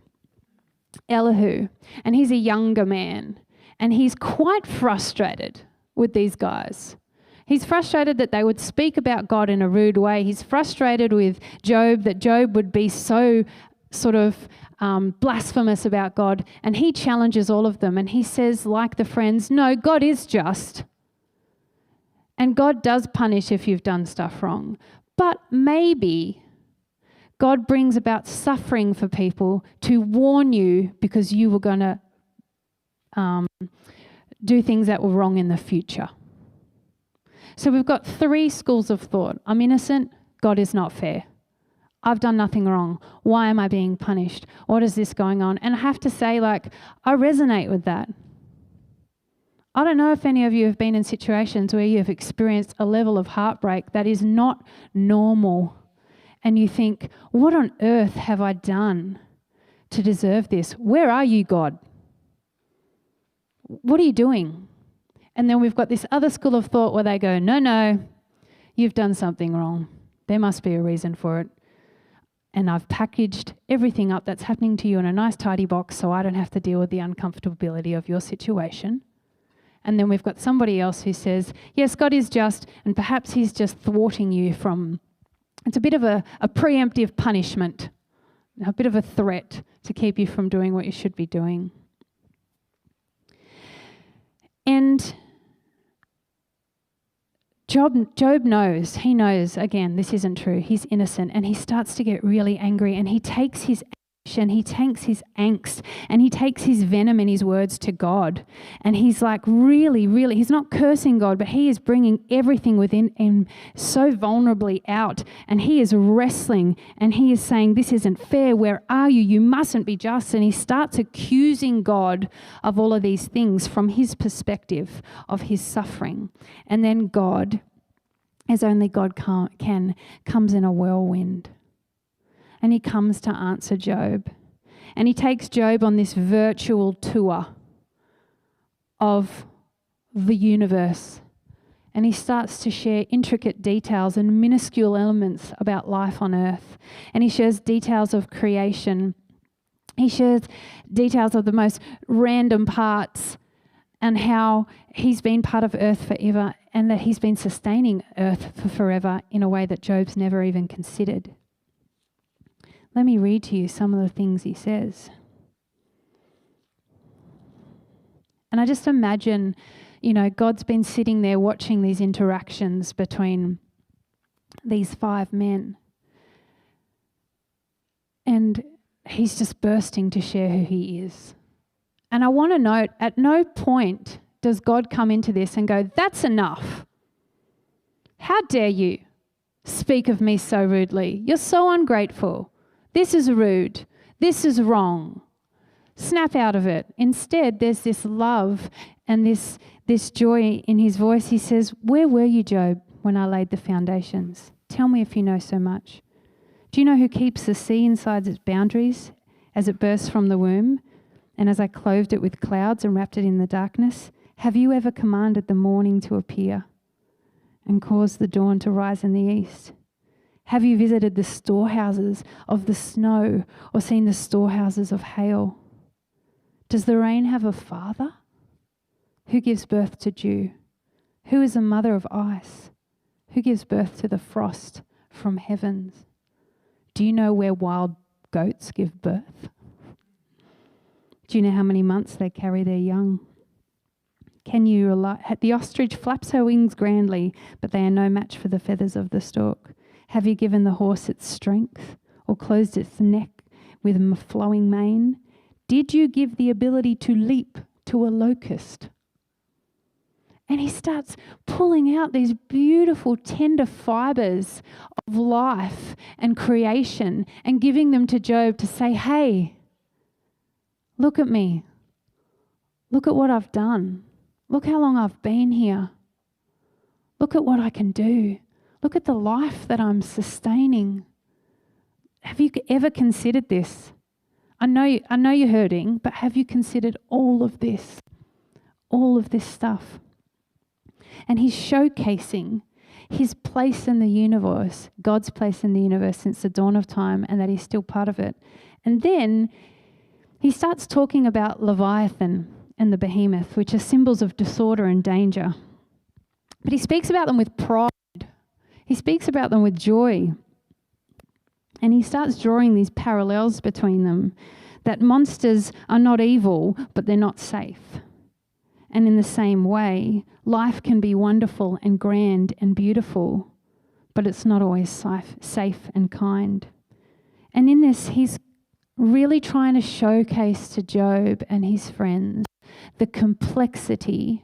Elihu, and he's a younger man, and he's quite frustrated with these guys. He's frustrated that they would speak about God in a rude way. He's frustrated with Job, that Job would be so sort of blasphemous about God, and he challenges all of them, and he says, like the friends, no, God is just, and God does punish if you've done stuff wrong, but maybe God brings about suffering for people to warn you because you were going to do things that were wrong in the future. So we've got three schools of thought. I'm innocent. God is not fair. I've done nothing wrong. Why am I being punished? What is this going on? And I have to say, I resonate with that. I don't know if any of you have been in situations where you have experienced a level of heartbreak that is not normal. And you think, what on earth have I done to deserve this? Where are you, God? What are you doing? And then we've got this other school of thought where they go, no, you've done something wrong. There must be a reason for it. And I've packaged everything up that's happening to you in a nice tidy box so I don't have to deal with the uncomfortability of your situation. And then we've got somebody else who says, yes, God is just, and perhaps he's just thwarting you from... It's a bit of a preemptive punishment, a bit of a threat to keep you from doing what you should be doing. And Job knows, he knows, again, this isn't true. He's innocent, and he starts to get really angry, and he takes his and he takes his angst and he takes his venom in his words to God. And he's like really, he's not cursing God, but he is bringing everything within him so vulnerably out. And he is wrestling and he is saying, this isn't fair. Where are you? You mustn't be just. And he starts accusing God of all of these things from his perspective of his suffering. And then God, as only God can, comes in a whirlwind. And he comes to answer Job. And he takes Job on this virtual tour of the universe. And he starts to share intricate details and minuscule elements about life on earth. And he shares details of creation. He shares details of the most random parts and how he's been part of earth forever and that he's been sustaining earth for forever in a way that Job's never even considered. Let me read to you some of the things he says. And I just imagine, God's been sitting there watching these interactions between these 5 men. And he's just bursting to share who he is. And I want to note, at no point does God come into this and go, "That's enough. How dare you speak of me so rudely? You're so ungrateful. This is rude. This is wrong. Snap out of it." Instead, there's this love and this joy in his voice. He says, "Where were you, Job, when I laid the foundations? Tell me if you know so much. Do you know who keeps the sea inside its boundaries as it bursts from the womb, and as I clothed it with clouds and wrapped it in the darkness? Have you ever commanded the morning to appear and caused the dawn to rise in the east? Have you visited the storehouses of the snow or seen the storehouses of hail? Does the rain have a father? Who gives birth to dew? Who is a mother of ice? Who gives birth to the frost from heavens? Do you know where wild goats give birth? Do you know how many months they carry their young? Can you rely? The ostrich flaps her wings grandly, but they are no match for the feathers of the stork. Have you given the horse its strength, or closed its neck with flowing mane? Did you give the ability to leap to a locust? And he starts pulling out these beautiful, tender fibers of life and creation and giving them to Job to say, "Hey, look at me. Look at what I've done. Look how long I've been here. Look at what I can do. Look at the life that I'm sustaining. Have you ever considered this? I know you're hurting, but have you considered all of this stuff?" And he's showcasing his place in the universe, God's place in the universe since the dawn of time, and that he's still part of it. And then he starts talking about Leviathan and the behemoth, which are symbols of disorder and danger. But he speaks about them with pride. He speaks about them with joy. And he starts drawing these parallels between them, that monsters are not evil, but they're not safe. And in the same way, life can be wonderful and grand and beautiful, but it's not always safe and kind. And in this, he's really trying to showcase to Job and his friends the complexity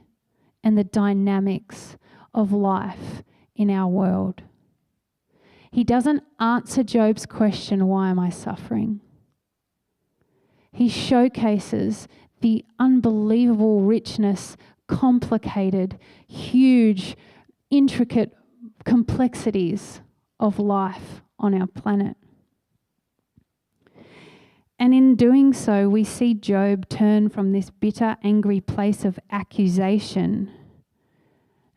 and the dynamics of life in our world. He doesn't answer Job's question, "Why am I suffering?" He showcases the unbelievable richness, complicated, huge, intricate complexities of life on our planet. And in doing so, we see Job turn from this bitter, angry place of accusation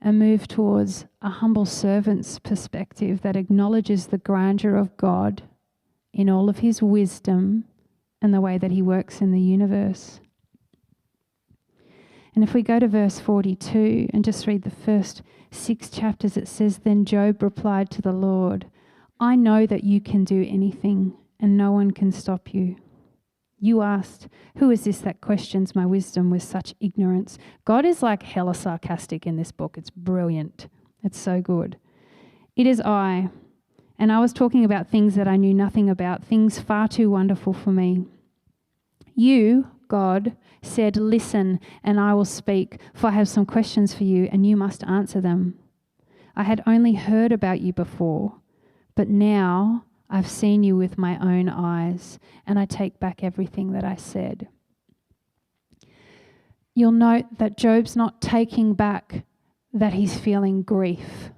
and move towards a humble servant's perspective that acknowledges the grandeur of God in all of his wisdom and the way that he works in the universe. And if we go to verse 42 and just read the first 6 chapters, it says, "Then Job replied to the Lord, I know that you can do anything and no one can stop you. You asked, who is this that questions my wisdom with such ignorance?" God is like hella sarcastic in this book. It's brilliant. It's so good. "It is I, and I was talking about things that I knew nothing about, things far too wonderful for me. You, God, said, 'Listen, and I will speak, for I have some questions for you, and you must answer them.' I had only heard about you before, but now I've seen you with my own eyes, and I take back everything that I said." You'll note that Job's not taking back that he's feeling grief.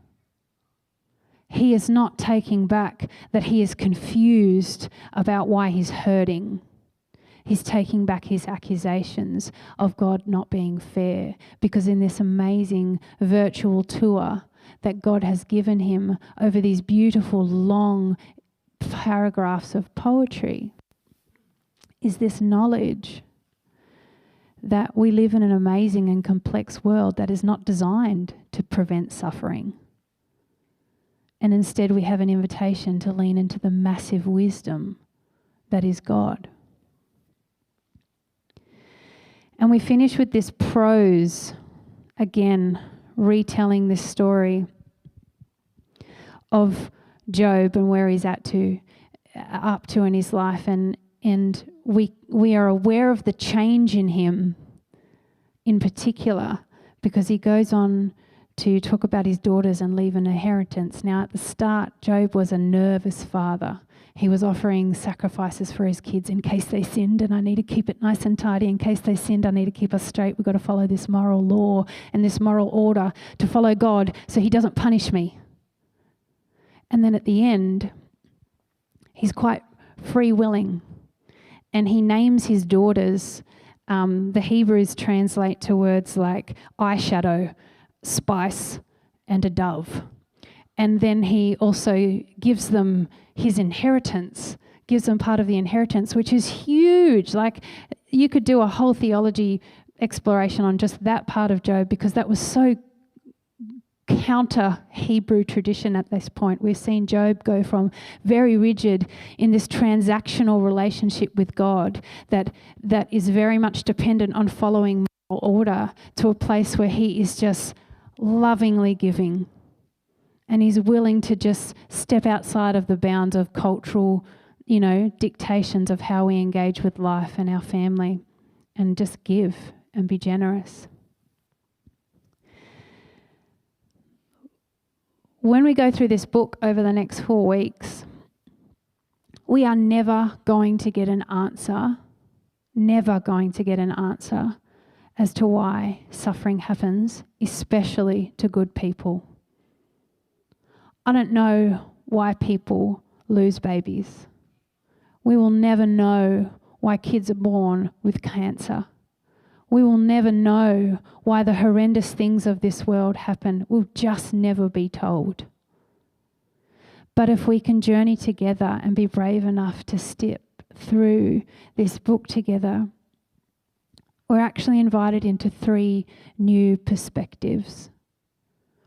He is not taking back that he is confused about why he's hurting. He's taking back his accusations of God not being fair, because in this amazing virtual tour that God has given him over these beautiful long paragraphs of poetry is this knowledge that we live in an amazing and complex world that is not designed to prevent suffering. And instead we have an invitation to lean into the massive wisdom that is God. And we finish with this prose, again, retelling this story of Job and where he's up to in his life, and we are aware of the change in him in particular, because he goes on to talk about his daughters and leave an inheritance. Now, at the start, Job was a nervous father. He was offering sacrifices for his kids in case they sinned, and I need to keep it nice and tidy. In case they sinned, I need to keep us straight. We've got to follow this moral law and this moral order to follow God so he doesn't punish me. And then at the end, he's quite free-willing, and he names his daughters. The Hebrews translate to words like eyeshadow, spice, and a dove. And then he also gives them his inheritance, gives them part of the inheritance, which is huge. Like, you could do a whole theology exploration on just that part of Job, because that was so counter Hebrew tradition at this point. We've seen Job go from very rigid in this transactional relationship with God that is very much dependent on following moral order, to a place where he is just lovingly giving. And he's willing to just step outside of the bounds of cultural, dictations of how we engage with life and our family, and just give and be generous. When we go through this book over the next 4 weeks, we are never going to get an answer as to why suffering happens, especially to good people. I don't know why people lose babies. We will never know why kids are born with cancer. We will never know why the horrendous things of this world happen. We'll just never be told. But if we can journey together and be brave enough to step through this book together, we're actually invited into 3 new perspectives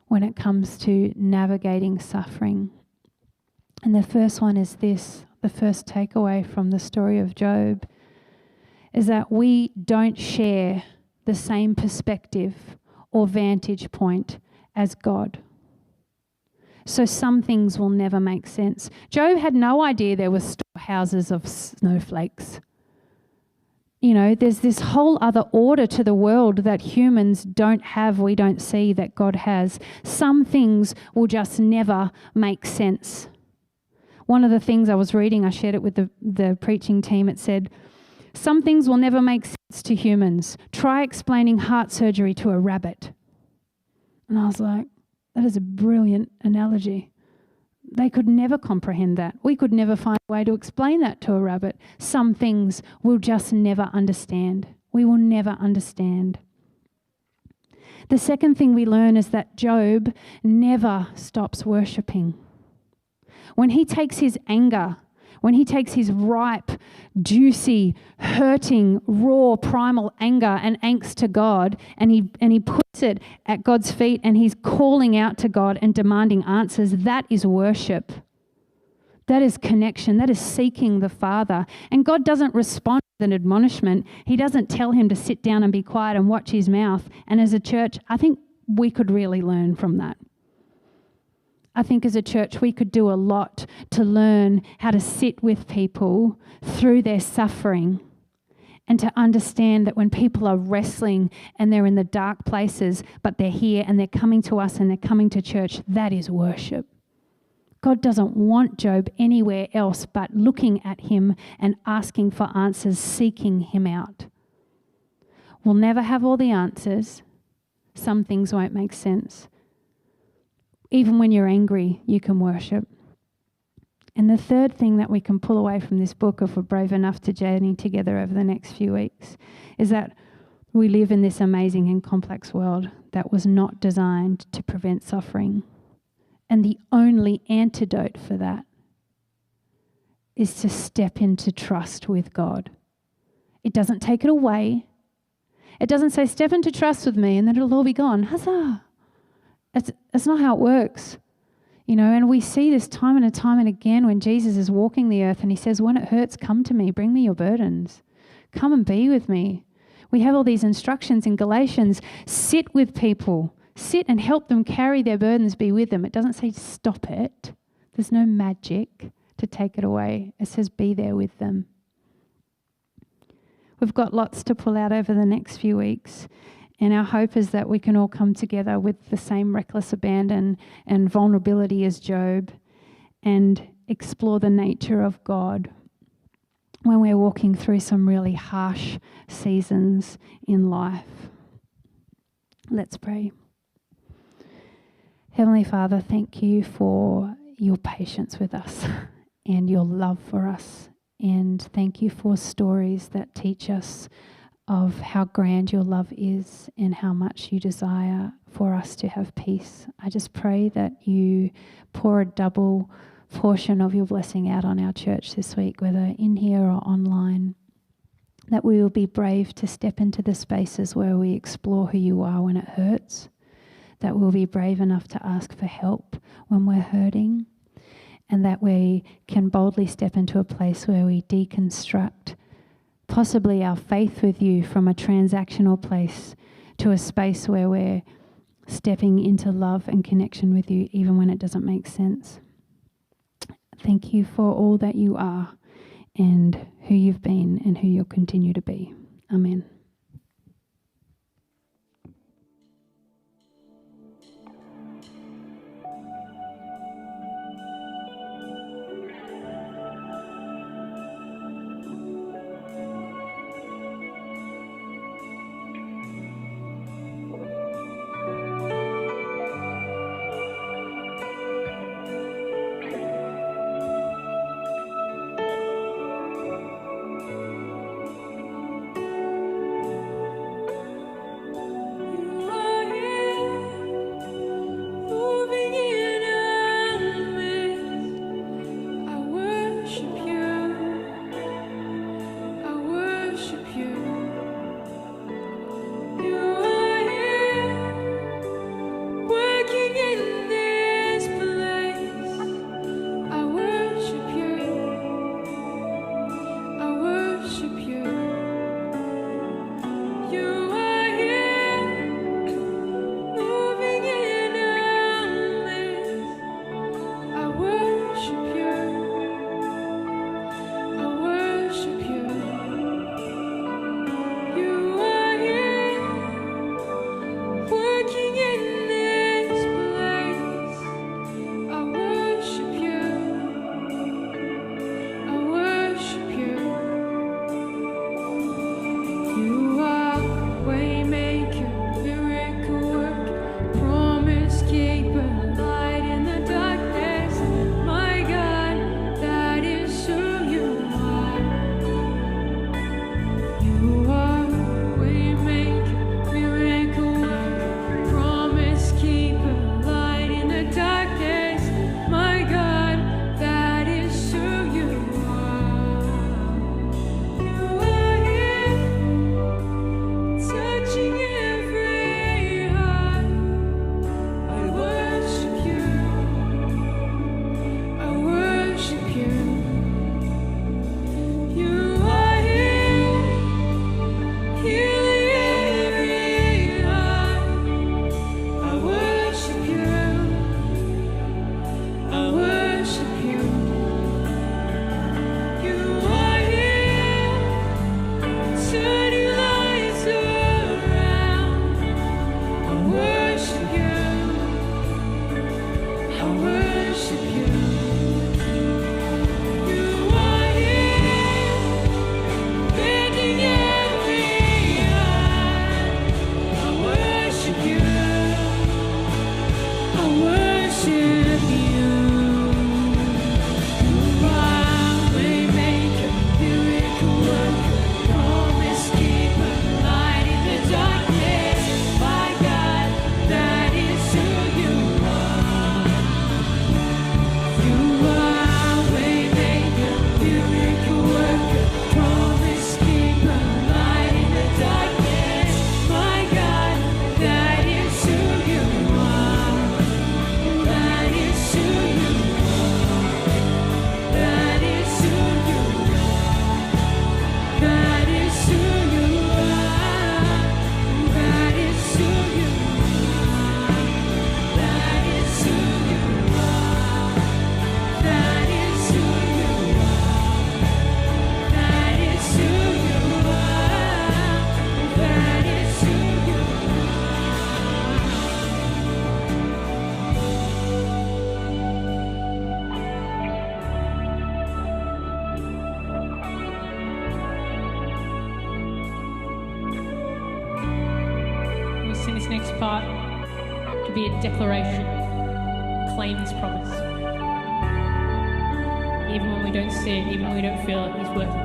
when it comes to navigating suffering. And the first one is this, the first takeaway from the story of Job, is that we don't share the same perspective or vantage point as God. So some things will never make sense. Job had no idea there were storehouses of snowflakes. There's this whole other order to the world that humans don't have, we don't see, that God has. Some things will just never make sense. One of the things I was reading, I shared it with the preaching team, it said, some things will never make sense to humans. Try explaining heart surgery to a rabbit. And I was like, that is a brilliant analogy. They could never comprehend that. We could never find a way to explain that to a rabbit. Some things we'll just never understand. We will never understand. The second thing we learn is that Job never stops worshipping. When he takes his anger, when he takes his ripe, juicy, hurting, raw, primal anger and angst to God, and he puts it at God's feet, and he's calling out to God and demanding answers, that is worship. That is connection. That is seeking the Father. And God doesn't respond with an admonishment. He doesn't tell him to sit down and be quiet and watch his mouth. And as a church, I think we could really learn from that. I think as a church we could do a lot to learn how to sit with people through their suffering, and to understand that when people are wrestling and they're in the dark places, but they're here and they're coming to us and they're coming to church, that is worship. God doesn't want Job anywhere else but looking at him and asking for answers, seeking him out. We'll never have all the answers. Some things won't make sense. Even when you're angry, you can worship. And the third thing that we can pull away from this book, if we're brave enough to journey together over the next few weeks, is that we live in this amazing and complex world that was not designed to prevent suffering. And the only antidote for that is to step into trust with God. It doesn't take it away. It doesn't say, step into trust with me and then it'll all be gone. Huzzah! It's not how it works. You know, and we see this time and again when Jesus is walking the earth and he says, when it hurts, come to me, bring me your burdens. Come and be with me. We have all these instructions in Galatians. Sit with people. Sit and help them carry their burdens, be with them. It doesn't say stop it. There's no magic to take it away. It says be there with them. We've got lots to pull out over the next few weeks. And our hope is that we can all come together with the same reckless abandon and vulnerability as Job and explore the nature of God when we're walking through some really harsh seasons in life. Let's pray. Heavenly Father, thank you for your patience with us and your love for us. And thank you for stories that teach us of how grand your love is and how much you desire for us to have peace. I just pray that you pour a double portion of your blessing out on our church this week, whether in here or online, that we will be brave to step into the spaces where we explore who you are when it hurts, that we'll be brave enough to ask for help when we're hurting, and that we can boldly step into a place where we deconstruct possibly our faith with you from a transactional place to a space where we're stepping into love and connection with you even when it doesn't make sense. Thank you for all that you are and who you've been and who you'll continue to be. Amen. part to be a declaration, claim this promise. Even when we don't see it, even when we don't feel it, He's working.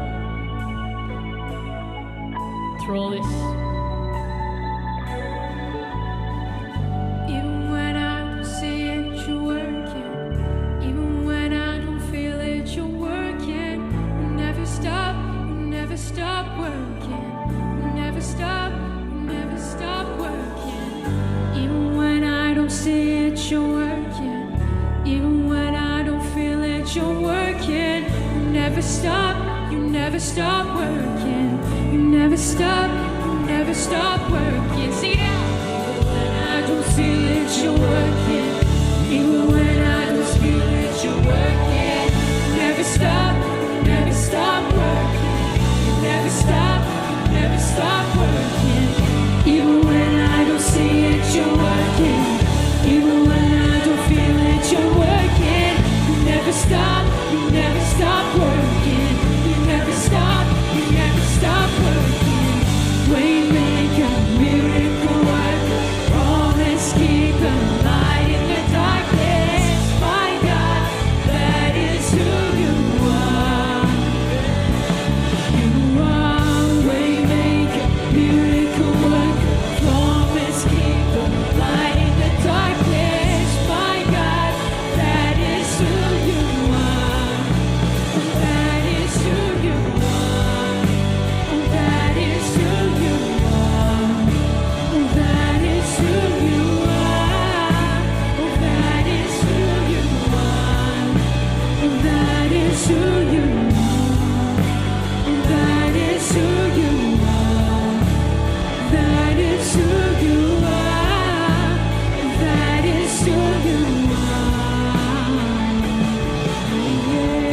Through all this. Even when I don't see it, You're working. Even when I don't feel it, You're working. You never stop working. You never stop working. Even when I don't see it, You're working. Even when I don't feel it, You're working. You never stop working. You never stop working. See it out. Even when I don't feel it, You're working. Even when I don't feel it, You're working. You never stop working. You never stop working. Even when I don't see it, You're working. Even when I don't feel it, You're working. You never stop working. You never stop working. Waymaker, miracle worker, promise keeper, light in the darkness. My God, that is who You are. You are waymaker, miracle worker, promise keeper, light in the darkness. My God, that is who You are. That is who You are. That is who You are. That is who You are. That is who You are. That is who You are. That is who You are. That is who You are. That is who You are. Yeah.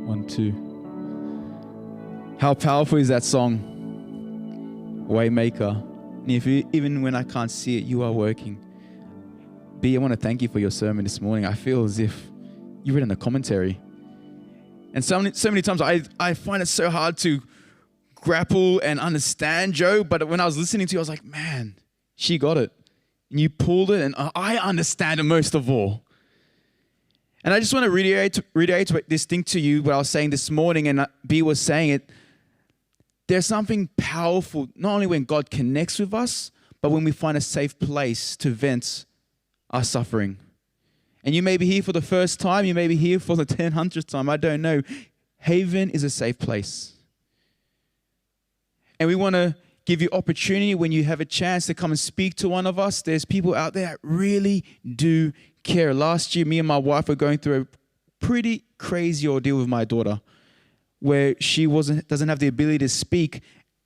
One, two. How powerful is that song? Waymaker. And if you, even when I can't see it, You are working. B, I want to thank you for your sermon this morning. I feel as if you read in the commentary. And so many times I find it so hard to grapple and understand Joe, but when I was listening to you, I was like, man, she got it. And you pulled it, and I understand it most of all. And I just want to reiterate this thing to you, what I was saying this morning, and B was saying it. There's something powerful, not only when God connects with us, but when we find a safe place to vent our suffering. And you may be here for the first time, you may be here for the 100th time, I don't know. Haven is a safe place. And we want to give you opportunity when you have a chance to come and speak to one of us. There's people out there that really do care. Last year, me and my wife were going through a pretty crazy ordeal with my daughter, where she doesn't have the ability to speak,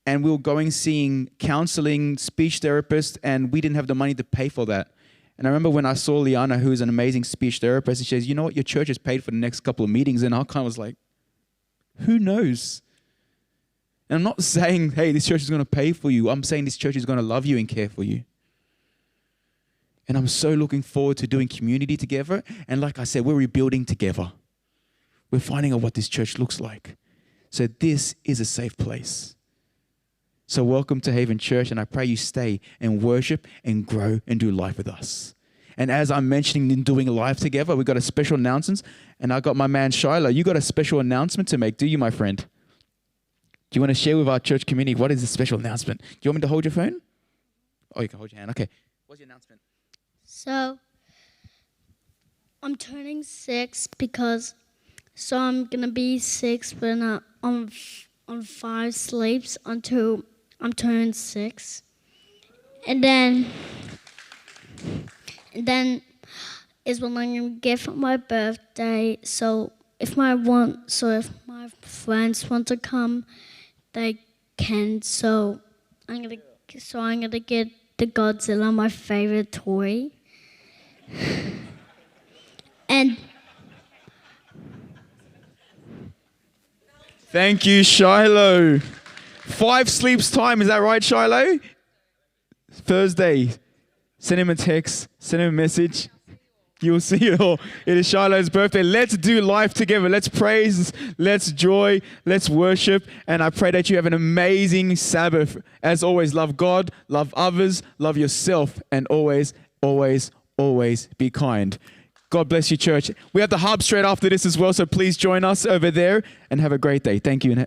and we were going seeing counseling, speech therapist, and we didn't have the money to pay for that. And I remember when I saw Liana, who's an amazing speech therapist, and she says, you know what, your church has paid for the next couple of meetings, and I kind of was like, who knows? And I'm not saying, hey, this church is going to pay for you. I'm saying this church is going to love you and care for you. And I'm so looking forward to doing community together. And like I said, we're rebuilding together. We're finding out what this church looks like. So this is a safe place. So welcome to Haven Church, and I pray you stay and worship and grow and do life with us. And as I'm mentioning in doing life together, we got a special announcements, and I got my man Shiloh. You got a special announcement to make, do you, my friend? Do you want to share with our church community what is the special announcement? Do you want me to hold your phone? Oh, you can hold your hand. Okay. What's your announcement? So, I'm turning 6 so I'm going to be 6 but on 5 sleeps until I'm turning 6. And then is when I'm going to get for my birthday. So if my friends want to come, they can. So I'm going to so I'm going to get the Godzilla, my favorite toy. And Thank you, Shiloh. 5 sleeps time, is that right, Shiloh? Thursday. Send him a text, send him a message. You'll see it all. It is Shiloh's birthday. Let's do life together. Let's praise, let's joy, let's worship. And I pray that you have an amazing Sabbath. As always, love God, love others, love yourself, and always, always, always be kind. God bless you, church. We have the hub straight after this as well, so please join us over there and have a great day. Thank you.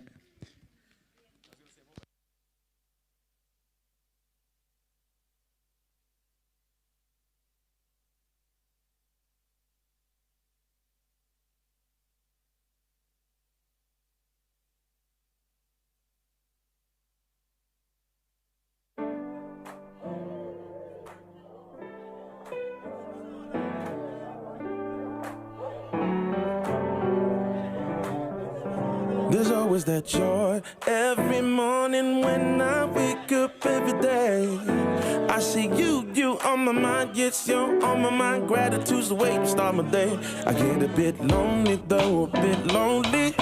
There's always that joy every morning when I wake up every day. I see you on my mind, yes, you're on my mind. Gratitude's the way to start my day. I get a bit lonely though, a bit lonely.